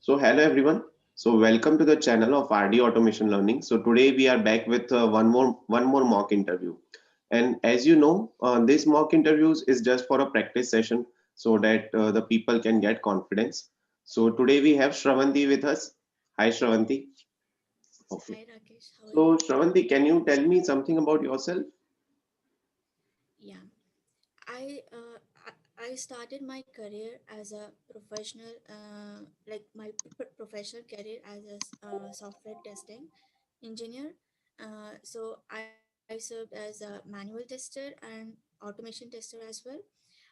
So hello everyone. So welcome to the channel of RD Automation Learning. So today we are back with one more mock interview. And as you know, this mock interviews is just for a practice session so that the people can get confidence. So today we have Shravanti with us. Hi Shravanti. Okay. Hi Rakesh, how are So you? Shravanti, can you tell me something about yourself? Yeah, I started my career as a professional, like my professional career as a software testing engineer. So I served as a manual tester and automation tester as well.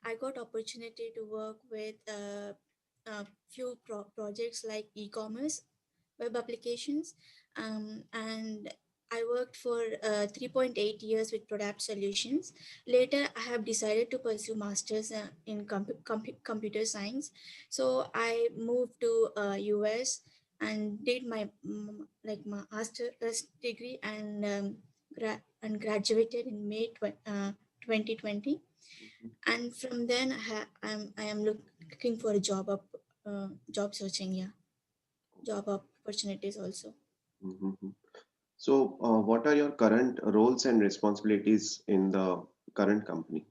I got opportunity to work with a few projects like e-commerce, web applications, and I worked for 3.8 years with product solutions. Later, I have decided to pursue masters in computer science. So I moved to US and did my my master's degree and graduated in May 2020. And from then, I am looking for a job searching. Yeah, job opportunities also. Mhm. So what are your current roles and responsibilities in the current company?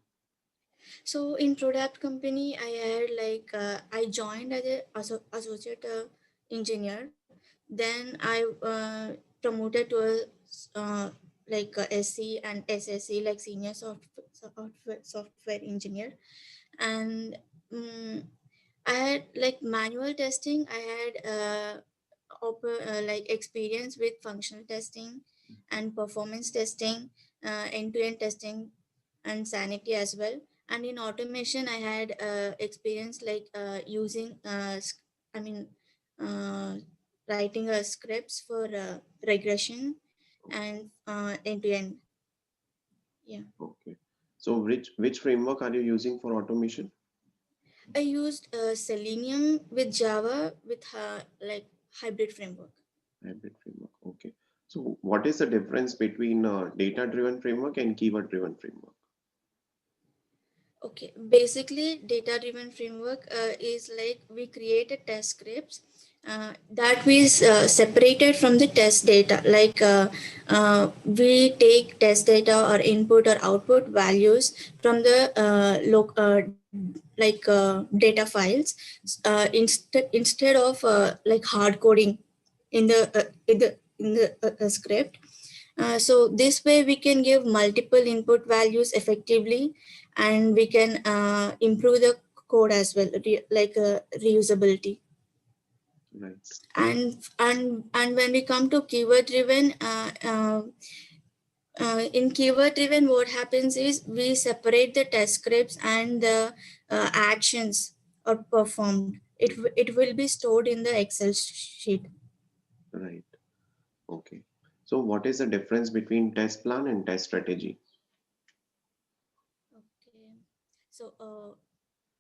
So in product company, I joined as a associate engineer. Then I promoted to a SC and SSC, like senior software engineer. And um, I had like manual testing. I had experience with functional testing and performance testing, end-to-end testing, and sanity as well. And in automation, I had experience using I mean uh, writing scripts for regression and end-to-end. Yeah, Okay. So which framework are you using for automation? I used Selenium with Java with hybrid framework. Hybrid framework. Okay. So what is the difference between data-driven framework and keyword-driven framework? Okay, basically, data-driven framework is like we create a test scripts that we separated from the test data. We take test data or input or output values from the data files instead of hard coding in the script. So this way we can give multiple input values effectively, and we can improve the code as well, reusability. Right. And when we come to keyword driven, in keyword driven, what happens is we separate the test scripts and the actions are performed. It will be stored in the Excel sheet. Right. Okay. So what is the difference between test plan and test strategy? Okay. So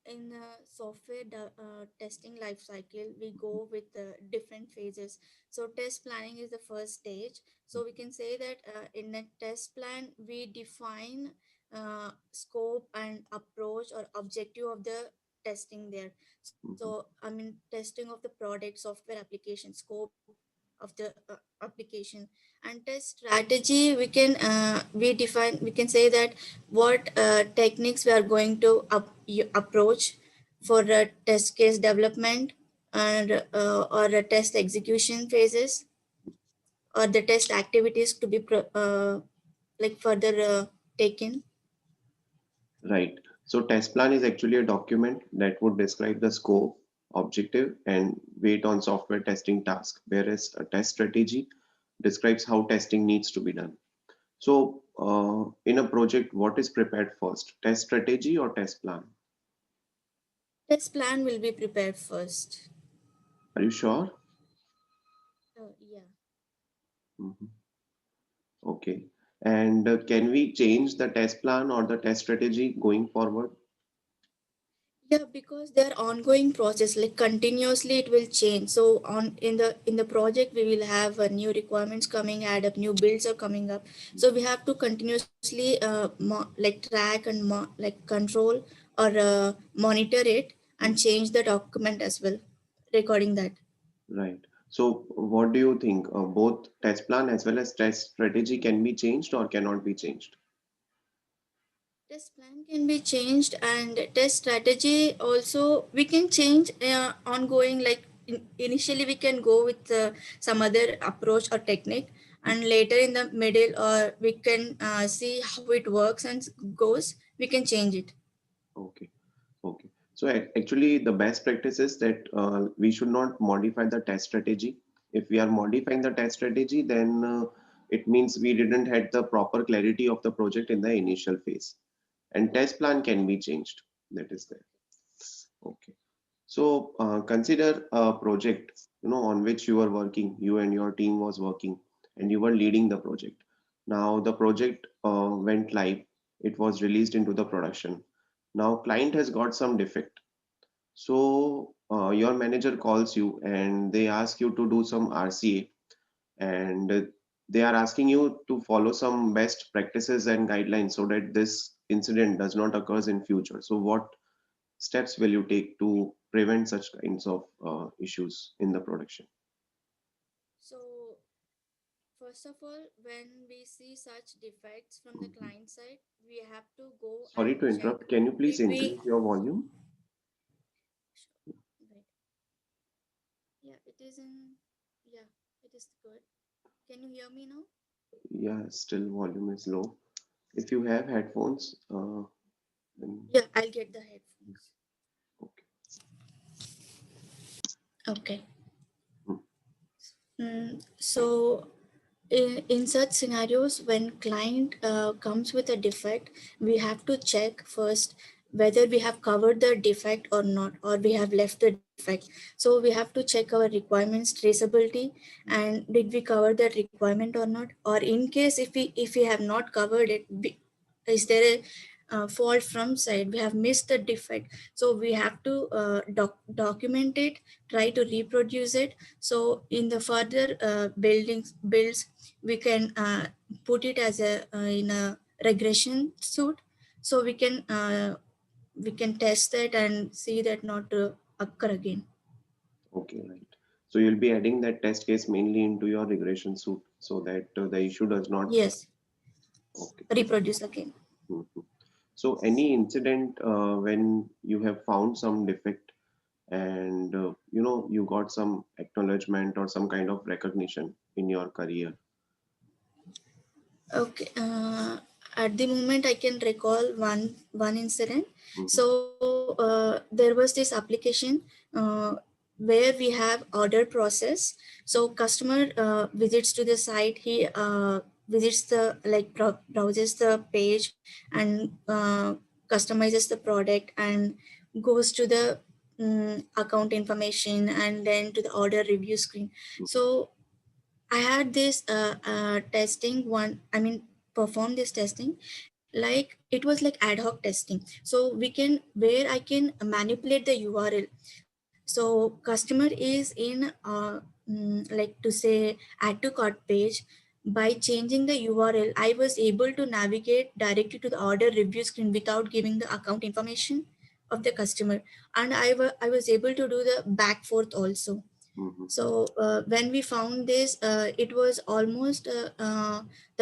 in the testing life cycle, we go with different phases. So test planning is the first stage. So we can say that in a test plan we define scope and approach or objective of the testing there. So Mhm. I mean testing of the product, software application, scope of the application. And test strategy, we can say that what techniques we are going to approach for test case development and or test execution phases, or the test activities to be further taken. Right. So test plan is actually a document that would describe the scope, objective, and weight on software testing task, whereas a test strategy describes how testing needs to be done. So, in a project, what is prepared first, test strategy or test plan? Test plan will be prepared first. Are you sure? Yeah. Mhm. Okay. And can we change the test plan or the test strategy going forward? Yeah, because they're ongoing process, like continuously it will change. So on in the project we will have new requirements coming, add up new builds are coming up. So we have to continuously track and control or monitor it and change the document as well regarding that. Right. So what do you think? Both test plan as well as test strategy can be changed or cannot be changed? Test plan can be changed, and test strategy also we can change ongoing. Like initially, we can go with some other approach or technique, and later in the middle, or we can see how it works and goes. We can change it. Okay. Okay. So actually, the best practice is that we should not modify the test strategy. If we are modifying the test strategy, then it means we didn't had the proper clarity of the project in the initial phase. And test plan can be changed. That is there. Okay. So consider a project, on which you were working, you and your team was working, and you were leading the project. Now the project went live. It was released into the production. Now client has got some defect. So your manager calls you and they ask you to do some RCA, and they are asking you to follow some best practices and guidelines so that this incident does not occurs in future. So what steps will you take to prevent such kinds of issues in the production? So first of all, when we see such defects from the Mhm. client side, we have to go Sorry and to check interrupt. Can you please if we. increase your volume? Right. Yeah, it is in. Yeah, it is good. Can you hear me now? Yeah, still volume is low. If you have headphones, then Yeah, I'll get the headphones. okay. Okay. Mm, So in such scenarios, when client comes with a defect, we have to check first whether we have covered the defect or not, or we have left the defect. So we have to check our requirements traceability, and did we cover that requirement or not, or in case if we have not covered it, is there a fault from side, we have missed the defect. So we have to document it, try to reproduce it. So in the further builds, we can put it as a in a regression suite, so we can test that and see that not to occur again. okay, right. So you'll be adding that test case mainly into your regression suite so that the issue does not. Yes, Okay. reproduce again. Mhm. So any incident when you have found some defect and you got some acknowledgement or some kind of recognition in your career. Okay. At the moment, I can recall one incident. Mhm, So there was this application uh, where we have order process. So customer visits to the site. He visits the like browses the page and customizes the product and goes to the account information and then to the order review screen. mhm, So I had this testing one, I mean, perform this testing. Like it was like ad hoc testing. So we can, where I can manipulate the URL. So customer is in, like to say, add to cart page. By changing the URL, I was able to navigate directly to the order review screen without giving the account information of the customer. And I was able to do the back forth also. mhm, So when we found this, it was almost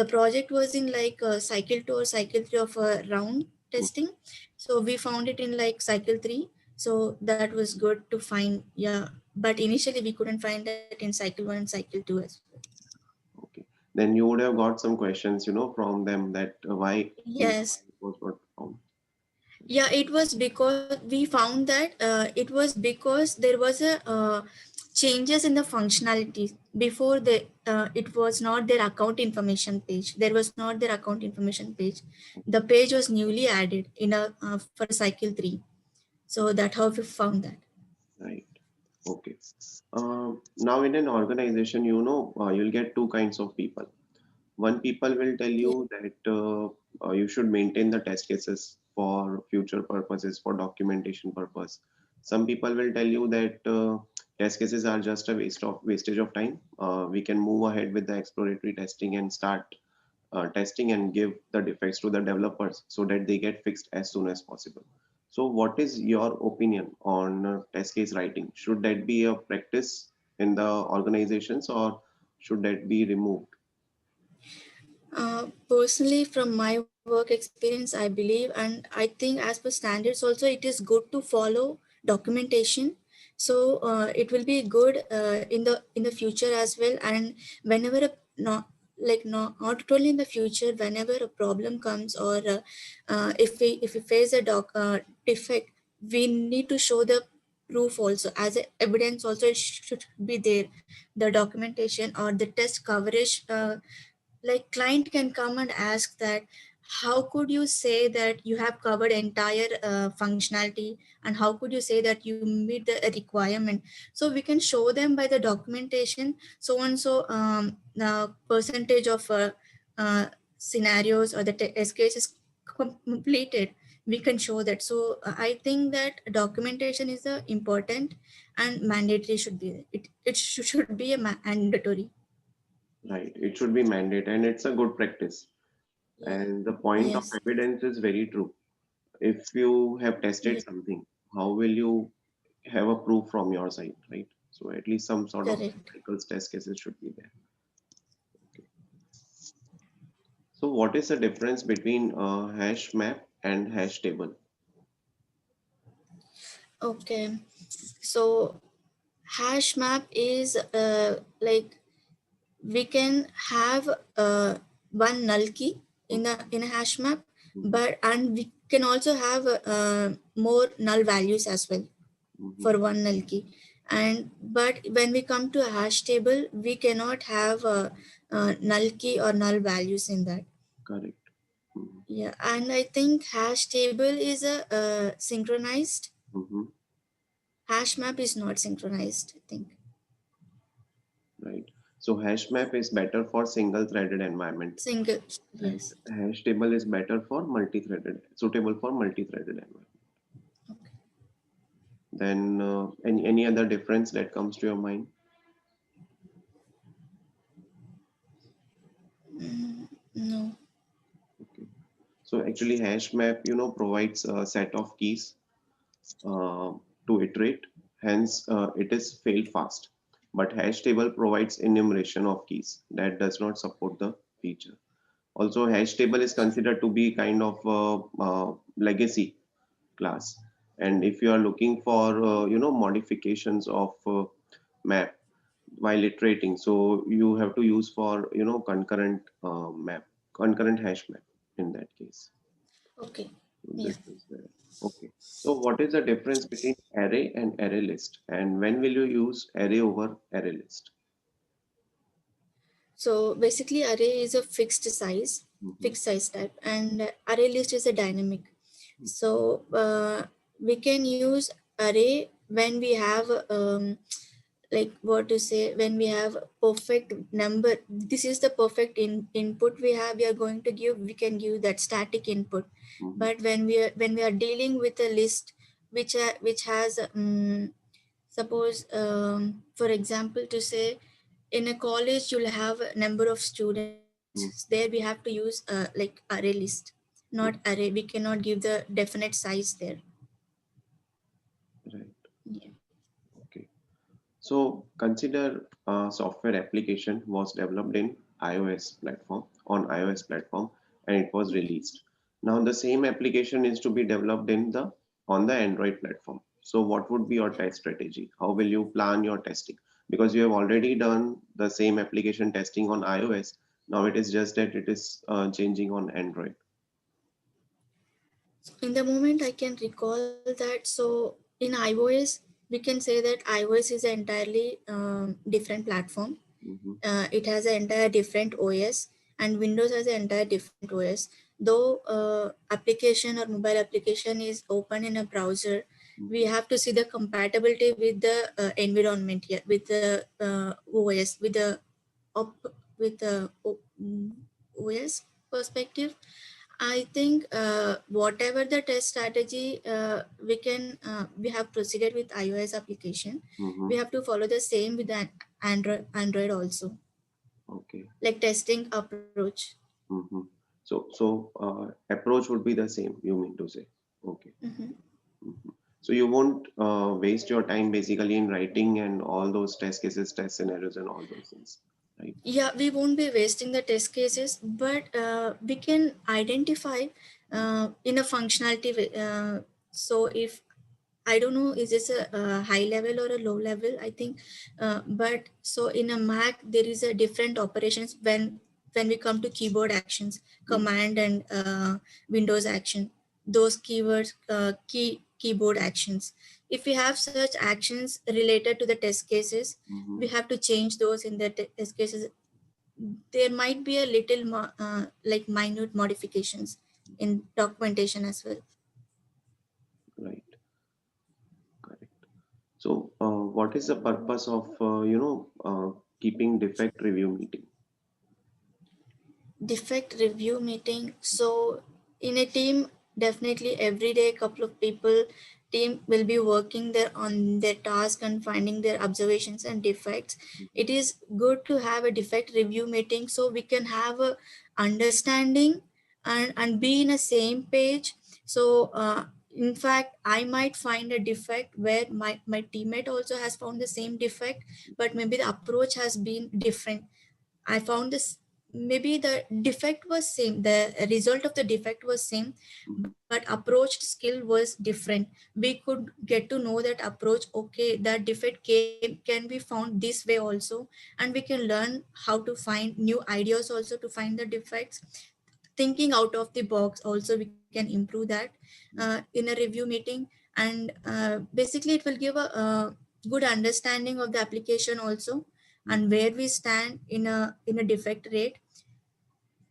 the project was in like cycle 2 or cycle 3 of a round mhm. testing. So we found it in like cycle 3. So that was good to find. Yeah, but initially we couldn't find that in cycle 1 and cycle 2 as well. Okay. Then you would have got some questions, from them that why Yes. it was not found. Yeah, it was because we found that it was because there was a changes in the functionality. Before the it was not their account information page, there was not their account information page. The page was newly added in a for a cycle 3. So that how we found that. Right. Okay. Now in an organization, you'll get two kinds of people. One people will tell Yeah. you that you should maintain the test cases for future purposes, for documentation purpose. Some people will tell you that test cases are just a wastage of time. We can move ahead with the exploratory testing and start testing and give the defects to the developers so that they get fixed as soon as possible. So, what is your opinion on test case writing? Should that be a practice in the organizations, or should that be removed? Personally, from my work experience, I believe, and I think as per standards also, it is good to follow documentation. So it will be good in the future as well. And whenever a not like not only in the future, whenever a problem comes, or if we face a defect, we need to show the proof also as a evidence. Also, it should be there, the documentation or the test coverage. Like client can come and ask that how could you say that you have covered entire functionality, and how could you say that you meet the requirement. So we can show them by the documentation, so and so percentage of scenarios or the test case is completed. We can show that. So I think that documentation is important and mandatory should be it should be a mandatory. Right. It should be mandate, and it's a good practice. Yeah. And the point of Yes. evidence is very true. If you have tested Yeah. something, how will you have a proof from your side, right? So at least some sort of Correct. cycles test cases should be there. Okay. So what is the difference between hash map and hash table? Okay. So hash map is like we can have one null key in a hash map, Mhm, but and we can also have more null values as well mhm. for one null key. And but when we come to a hash table, we cannot have null key or null values in that. Correct. Mhm, Yeah, and I think hash table is a synchronized. mhm. Hash map is not synchronized, I think. Right. So hash map is better for single threaded environment, Single, and yes. hash table is better for multi-threaded, suitable for multi-threaded environment. Okay. Then any other difference that comes to your mind? No. Okay. So actually hash map, provides a set of keys uh, to iterate. Hence, it is fail fast. But hash table provides enumeration of keys that does not support the feature. Also, hash table is considered to be kind of legacy class. And if you are looking for, modifications of map while iterating, so you have to use for, concurrent concurrent hash map in that case. Okay. So Yeah. that is there. Okay. So what is the difference between array and array list? And when will you use array over array list? So basically, array is a Mhm, fixed size type, and array list is a dynamic. So we can use array when we have like what to say, when we have perfect number. This is the perfect input we have. We are going to give. We can give that static input. mhm, But when we are dealing with a list which has suppose for example to say, in a college you'll have a number of students, there we mhm, have to use like array list, not mhm. array. We cannot give the definite size there. Right. Yeah. Okay. So consider a software application was developed in iOS platform on iOS platform and it was released. Now the same application is to be developed in the on the Android platform. So what would be your test strategy? How will you plan your testing? Because you have already done the same application testing on iOS. Now it is just that it is changing on Android. In the moment I can recall that. So in iOS, we can say that iOS is an entirely different platform. Mhm, It has an entire different OS, and Windows has an entire different OS. Though application or mobile application is open in a browser, we mhm, have to see the compatibility with the environment here, with the OS, with the OS perspective. I think whatever the test strategy we have proceeded with iOS application, we mhm. have to follow the same with an Android also, Okay. like testing approach. Mhm. So approach would be the same, you mean to say. Okay. Mhm. Mhm. So you won't waste your time basically in writing and all those test cases, test scenarios, and all those things, right? Yeah, we won't be wasting the test cases, but we can identify in a functionality so if I don't know, is this a high level or a low level? I think, but so in a Mac there is a different operations when we come to keyboard actions, Mm-hmm. command and Windows action. Those keywords, keyboard actions. If we have such actions related to the test cases, we Mm-hmm. have to change those in the test cases. There might be a little like minute modifications in documentation as well. Right, correct. So, what is the purpose of keeping defect review meeting? Defect review meeting. So in a team, definitely every day couple of people team will be working there on their task and finding their observations and defects. It is good to have a defect review meeting so we can have a understanding and be in a same page. So in fact I might find a defect where my teammate also has found the same defect, but maybe the approach has been different. I found this, maybe the defect was same, the result of the defect was same, Mhm. but approach skill was different. We could get to know that approach, okay, that defect can be found this way also, and we can learn how to find new ideas also to find the defects. Thinking out of the box also we can improve that in a review meeting. And basically it will give a good understanding of the application also, and Mhm. where we stand in a defect rate,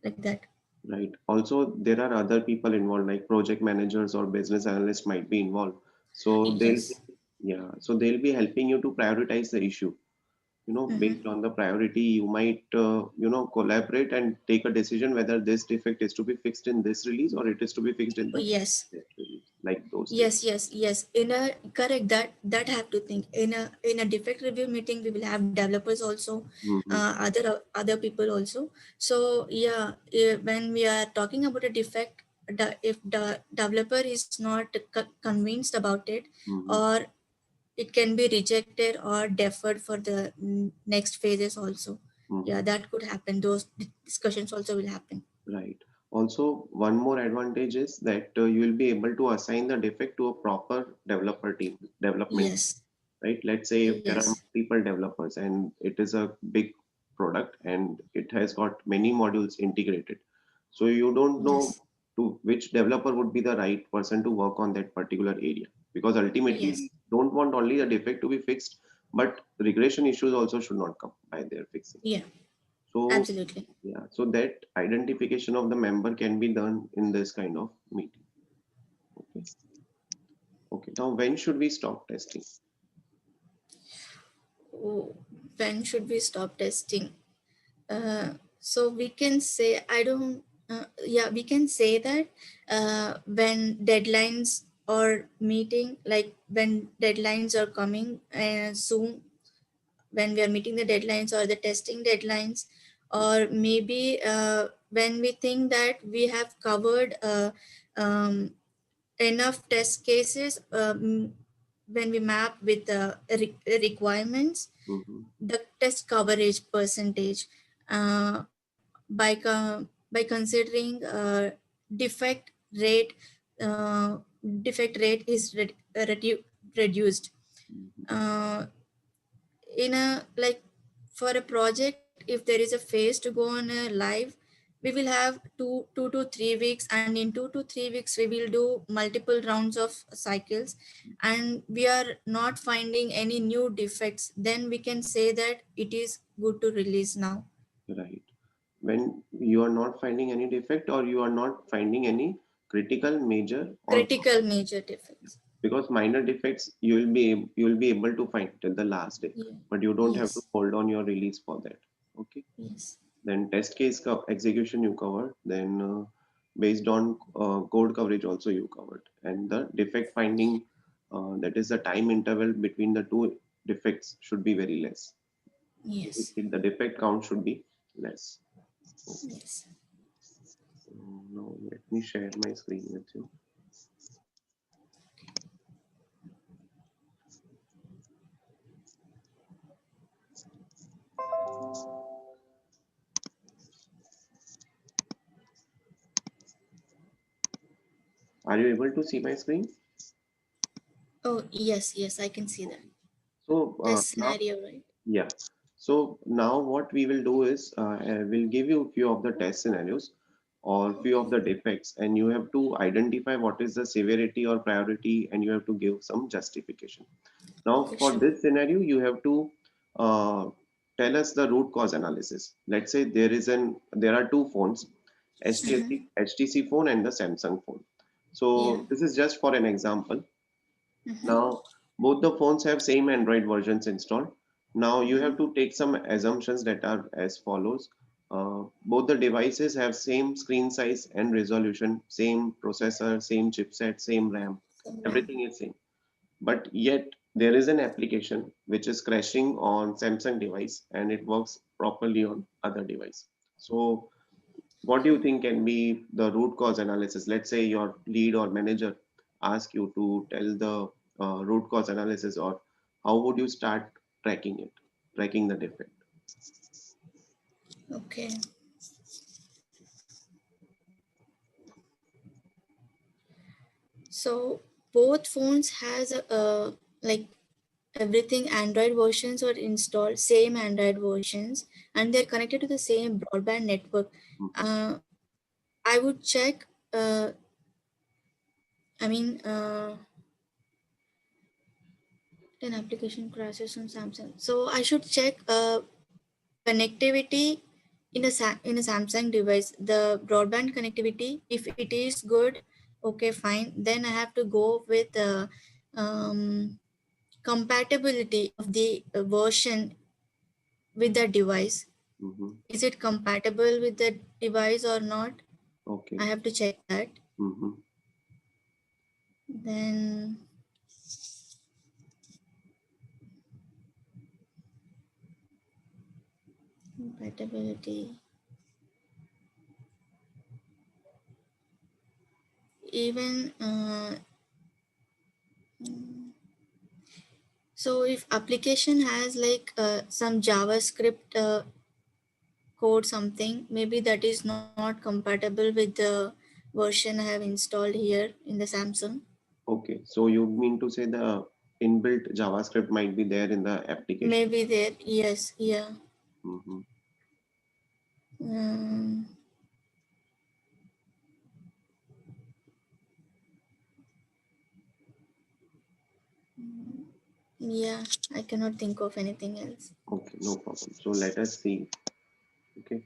like that. Right. Also, there are other people involved, like project managers or business analysts might be involved. So they'll, Yes. yeah, so they'll be helping you to prioritize the issue. Based Mm-hmm. on the priority, you might, collaborate and take a decision whether this defect is to be fixed in this release or it is to be fixed in the Yes. next release, like those things. Yes. In a correct, that have to think in a defect review meeting. We will have developers also, Mm-hmm. other people also. So yeah, when we are talking about a defect, if the developer is not convinced about it, Mm-hmm. or it can be rejected or deferred for the next phases also. Mm-hmm. Yeah, that could happen. Those discussions also will happen. Right. Also, one more advantage is that you will be able to assign the defect to a proper developer team, development, Yes. right? Let's say if there are Yes. multiple developers and it is a big product and it has got many modules integrated. So you don't know Yes. to which developer would be the right person to work on that particular area, because ultimately Yes. we don't want only the defect to be fixed, but regression issues also should not come by their fixing. Yeah. So Absolutely. yeah, so that identification of the member can be done in this kind of meeting. Okay. Okay. Now, when should we stop testing? Oh, when should we stop testing? So we can say, I don't, yeah, we can say that when deadlines or meeting, like when deadlines are coming soon, when we are meeting the deadlines or the testing deadlines, or maybe when we think that we have covered um, enough test cases, when we map with the requirements, Mhm. the test coverage percentage, uh, by considering defect rate, uh, defect rate is reduced. Mhm. uh, in a like for a project, if there is a phase to go on a live, we will have 2 to 3 weeks, and in 2 to 3 weeks we will do multiple rounds of cycles, and we are not finding any new defects, then we can say that it is good to release now. Right. When you are not finding any defect or you are not finding any critical, major, or Critical major defects. because minor defects you will be able to find till the last day, Yeah. but you don't have to Yes. hold on your release for that. Okay. Yes. Then test case execution you covered. Then based on code coverage also you covered, and the defect finding, that is the time interval between the two defects should be very less. Yes. The defect count should be less. Okay. Yes. Now let me share my screen with you. Are you able to see my screen? Oh, yes, yes, I can see that. So Test now, scenario, right? yeah. So now what we will do is we'll give you a few of the test scenarios or few of Okay. the defects, and you have to identify what is the severity or priority, and you have to give some justification. Now, Okay, for sure. this scenario, you have to uh, tell us the root cause analysis. Let's say there are two phones, Mm-hmm. HTC phone and the Samsung phone. Yeah. So this is just for an example. Mm-hmm. Now, both the phones have same Android versions installed. Now you Mm-hmm. have to take some assumptions that are as follows. Both the devices have same screen size and resolution, same processor, same chipset, same RAM. Somewhere. Everything is same, but yet there is an application which is crashing on Samsung device and it works properly on other device. So what do you think can be the root cause analysis? Let's say your lead or manager ask you to tell the root cause analysis, or how would you start tracking it, tracking the defect? Okay. So both phones has like everything Android versions are installed, same Android versions, and they're connected to the same broadband network. Mhm. Uh, I would check. I mean, an application crashes on Samsung. So I should check connectivity in a Samsung device. The broadband connectivity, if it is good, okay, fine. Then I have to go with um, compatibility of the version with the device. Mhm. Is it compatible with the device or not? Okay. I have to check that. Mhm. Then compatibility. Even so, if application has like some JavaScript code something, maybe that is not compatible with the version I have installed here in the Samsung. Okay. So you mean to say the inbuilt JavaScript might be there in the application? Maybe there, yes, yeah. Mhm. um, yeah, I cannot think of anything else. Okay, no problem. So let us see. Okay.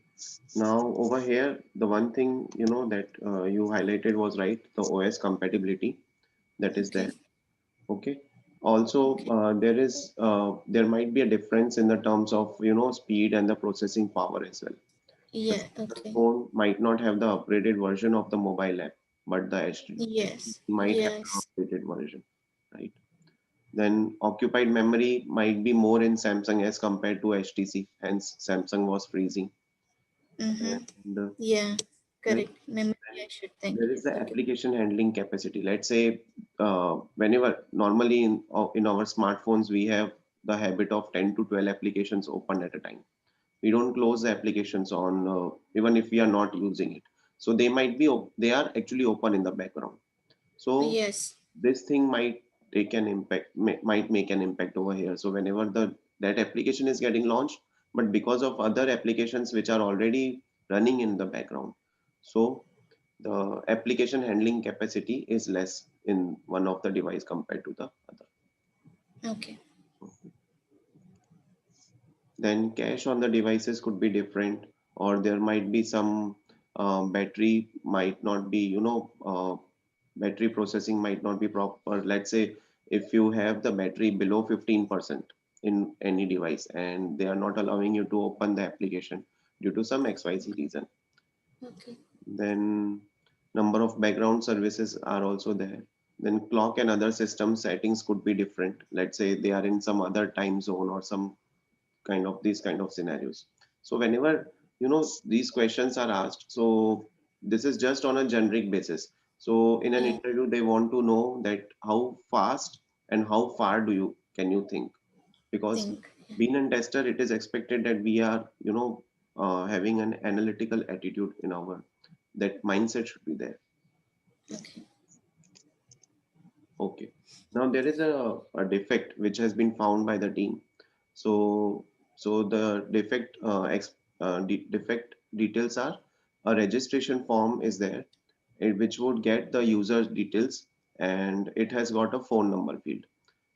Now over here, the one thing that you highlighted was right, the OS compatibility that is there. Okay. Okay. Also, Okay. there might be a difference in the terms of speed and the processing power as well. The Yeah. Samsung Okay. phone might not have the upgraded version of the mobile app, but the HTC Yes. might have the Yes. upgraded version, right? Then occupied memory might be more in Samsung as compared to HTC, hence Samsung was freezing. Mm-hmm. And Yeah. then Correct. Memory, then I should think. there is the Okay. application handling capacity. Let's say whenever normally in our smartphones we have the habit of 10 to 12 applications open at a time. We don't close the applications on even if we are not using it. So they are actually open in the background. So Yes. this thing might take an impact, might make an impact over here. So whenever the that application is getting launched, but because of other applications which are already running in the background, so the application handling capacity is less in one of the device compared to the other. Okay. Then cache on the devices could be different, or there might be some battery might not be battery processing might not be proper. Let's say if you have the battery below 15% in any device and they are not allowing you to open the application due to some XYZ reason, Okay. then number of background services are also there. Then clock and other system settings could be different. Let's say they are in some other time zone or some kind of these kind of scenarios. So whenever these questions are asked, so this is just on a generic basis. So in an Yeah. interview they want to know that how fast and how far can you think, because Think. Yeah. being a tester it is expected that we are having an analytical attitude in our, that mindset should be there. Okay. Okay. Now there is a defect which has been found by the team. So the defect details are: a registration form is there, which would get the user's details, and it has got a phone number field.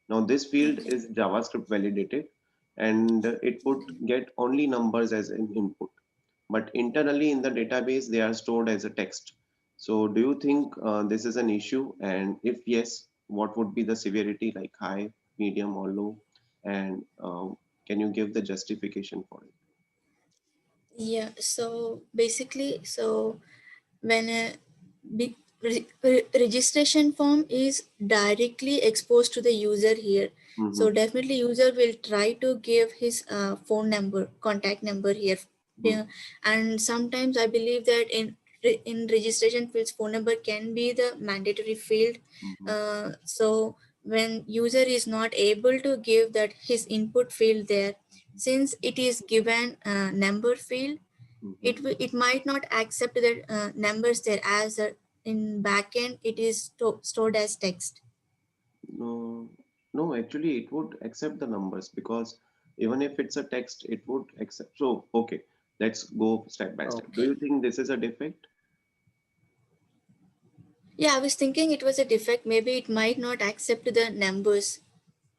Now this field Okay. is JavaScript validated, and it would Okay. get only numbers as an input. But internally in the database, they are stored as a text. So do you think this is an issue? And if yes, what would be the severity, like high, medium, or low? And can you give the justification for it? Yeah. So basically, so when a registration form is directly exposed to the user here, Mm-hmm, so definitely user will try to give his phone number, contact number here. Yeah. And sometimes I believe that in registration fields, phone number can be the mandatory field. mm-hmm, So when user is not able to give that his input field there, since it is given number field, mm-hmm. it might not accept the numbers there as in backend it is stored as text. No, no, actually, it would accept the numbers, because even if it's a text, it would accept. So, okay, let's go step by step. Do Okay. you think this is a defect? Yeah, I was thinking it was a defect. Maybe it might not accept the numbers.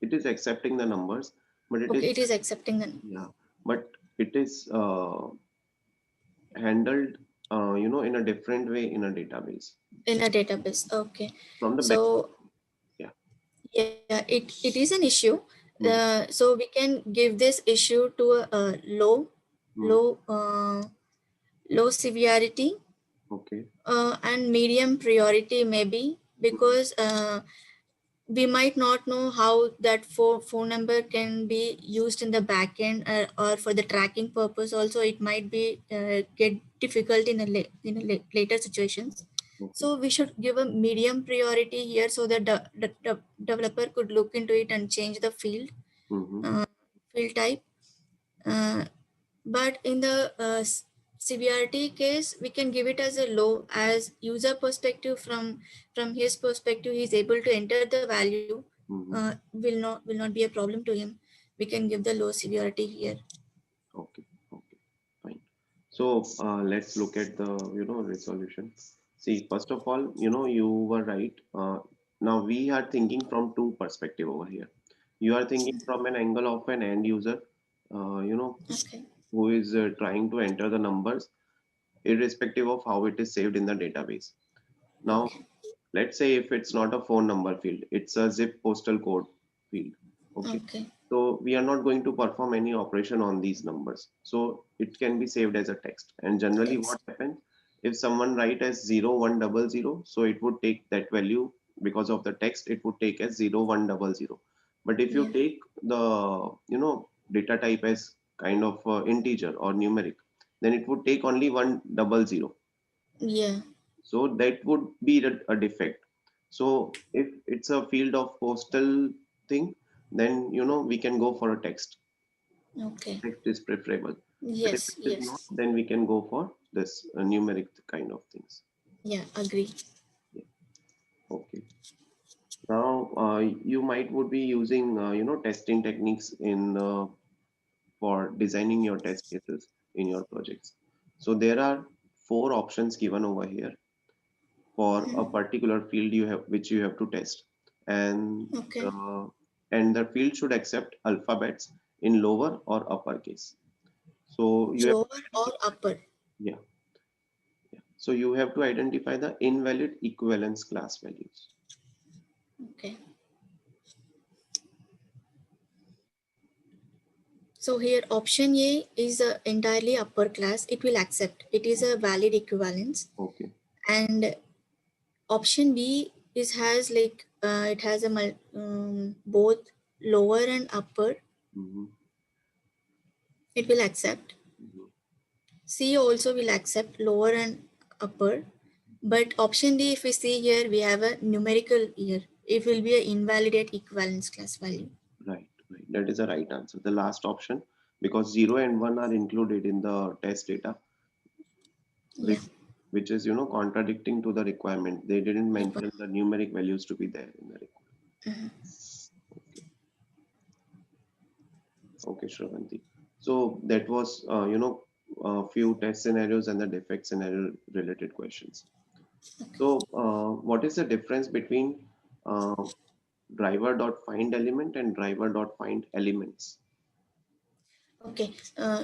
It is accepting the numbers, but it is, Okay, it is accepting the yeah, but it is handled, in a different way in a database in a database. Okay. from the back. So Yeah. yeah, it is an issue. Mm, So we can give this issue to a mm, low low severity okay. and medium priority maybe, Mm, because we might not know how that phone number can be used in the backend, or for the tracking purpose also it might be get difficult in later situations. okay. So we should give a medium priority here so that the developer could look into it and change the Mm-hmm, uh, field type. uh, but in the severity case we can give it as a low, as user perspective, from his perspective he is able to enter the value. mm-hmm. Will not be a problem to him. We can give the low severity here. Okay. Okay. Fine. So let's look at the resolution. See, first of all, you were right. Now we are thinking from two perspective over here. You are thinking from an angle of an end user, uh, you know, Okay. who is trying to enter the numbers, irrespective of how it is saved in the database. Now, Okay. let's say if it's not a phone number field, it's a zip postal code field. Okay. Okay. So we are not going to perform any operation on these numbers. So it can be saved as a text. And generally what Text. happens, if someone write as 0100, so it would take that value, because of the text, it would take as 0100. But if you Yeah. take the, data type as kind of integer or numeric, then it would take only 100. Yeah. So that would be a defect. So if it's a field of postal thing, then we can go for a text. Okay. Text is preferable. But if Yes. it is not, Yes. then we can go for this numeric kind of things. Yeah, agree. Yeah. Okay. Now you might would be using testing techniques in for designing your test cases in your projects. So there are four options given over here for a particular field you have which you have to test, and Okay. uh, the field should accept alphabets in lower or uppercase. So you have Lower to or identify, upper. yeah, yeah. So you have to identify the invalid equivalence class values. Okay. So here option A is entirely upper class. It will accept. It is a valid equivalence. Okay. And option B is has like it has a both lower and upper. Mm-hmm. It will accept. Mm-hmm. C also will accept lower and upper. But option D, if we see here, we have a numerical here. It will be an invalidate equivalence class value. Right, right. That is the right answer. The last option, because 0 and 1 are included in the test data. Yeah. which is contradicting to the requirement. They didn't mention the numeric values to be there in the requirement. Okay, okay, Shravanti. So that was a few test scenarios and the defect scenario related questions. So what is the difference between uh, driver.find element and driver.find elements? Okay,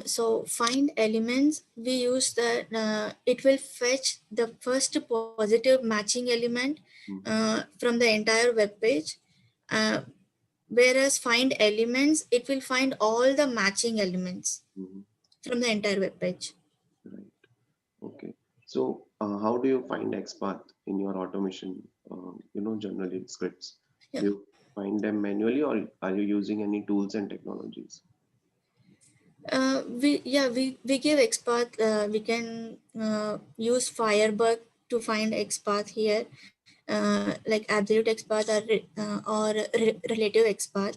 so find elements, we use that it will fetch the first positive matching element Mhm, from the entire web page. Uh, Whereas find elements, it will find all the matching elements mhm. from the entire web page. Right. Okay. So how do you find XPath in your automation, generally scripts? Yeah. Do you find them manually or are you using any tools and technologies? We give XPath. We can use Firebug to find XPath here, like absolute XPath or relative XPath.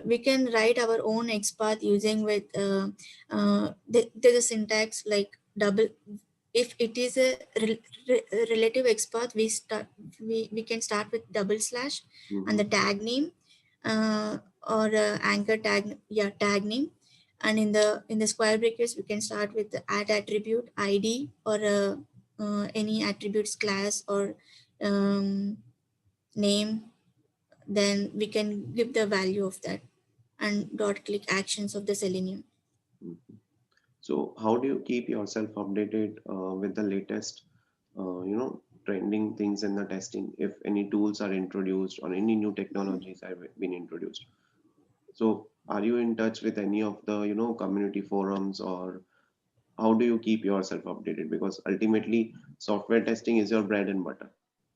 We can write our own XPath using with there's a syntax like double. If it is a relative XPath, we can start with double slash and Mm-hmm, the tag name, or anchor tag, yeah, tag name. And in the square brackets we can start with the add attribute id, or any attributes class or um, name. Then we can give the value of that and dot click actions of the Selenium. mm-hmm. So how do you keep yourself updated with the latest, trending things in the testing? If any tools are introduced or any new technologies have been introduced. So are you in touch with any of the, community forums, or how do you keep yourself updated? Because ultimately software testing is your bread and butter.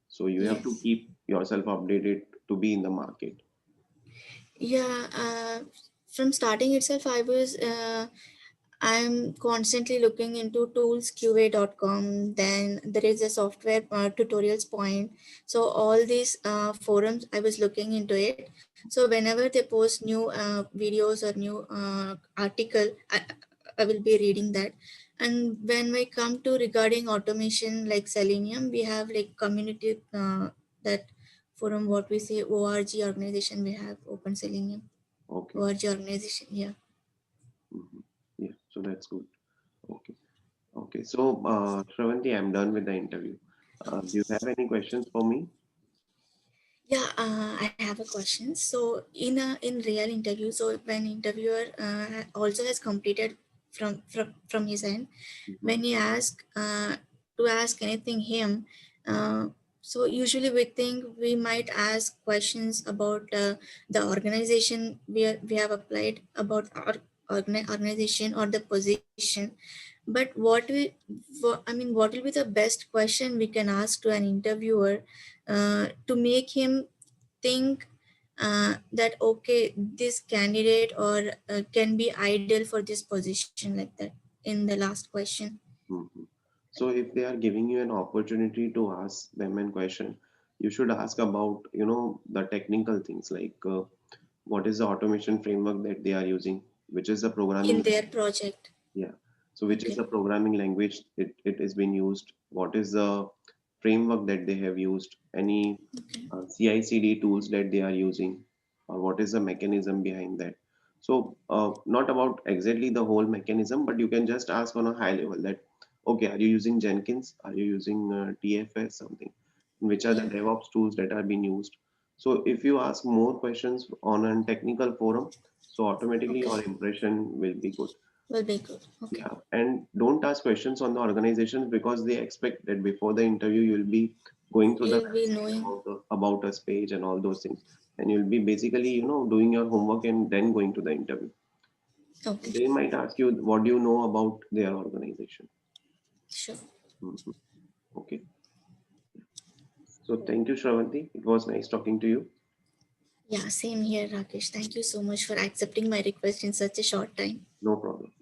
So you have to Yes. keep yourself updated to be in the market. Yeah, from starting itself, I'm constantly looking into toolsqa.com. Then there is a software tutorials point. So all these forums, I was looking into it. So whenever they post new videos or new article, I will be reading that. And when we come to regarding automation like Selenium, we have like community that forum, what we say, org organization, we have open Selenium Okay. org organization. Yeah. Mhm. Yeah, so that's good. Okay. Okay. So, Shravanti, I'm done with the interview. Do you have any questions for me? Yeah, I have a question. So, in real interview, so when interviewer also has completed from his end, Mhm, when you ask to ask anything him, so usually we think we might ask questions about the organization we have applied, about our organization or the position. But what will be the best question we can ask to an interviewer to make him think that okay, this candidate or can be ideal for this position, like that, in the last question. mhm. So, if they are giving you an opportunity to ask them a question, you should ask about, the technical things like what is the automation framework that they are using, which is the In programming. their project. Yeah. So which is Okay. the programming language it is being used? What is the framework that they have used? Any Okay. CI/CD tools that they are using? Or what is the mechanism behind that? So not about exactly the whole mechanism, but you can just ask on a high level that, okay, are you using Jenkins? Are you using TFS something? Which are the Yeah. DevOps tools that are being used? So if you ask more questions on a technical forum, so automatically Okay. your impression will be good. Will be good. Okay. Yeah, and don't ask questions on the organizations because they expect that before the interview you'll be going through the You'll be website knowing. about the about us page and all those things, and you'll be basically doing your homework and then going to the interview. Okay. They might ask you what do you know about their organization. Sure. Mhm. Okay, so thank you, Shravanti. It was nice talking to you. Yeah. Same here, Rakesh. Thank you so much for accepting my request in such a short time. No problem.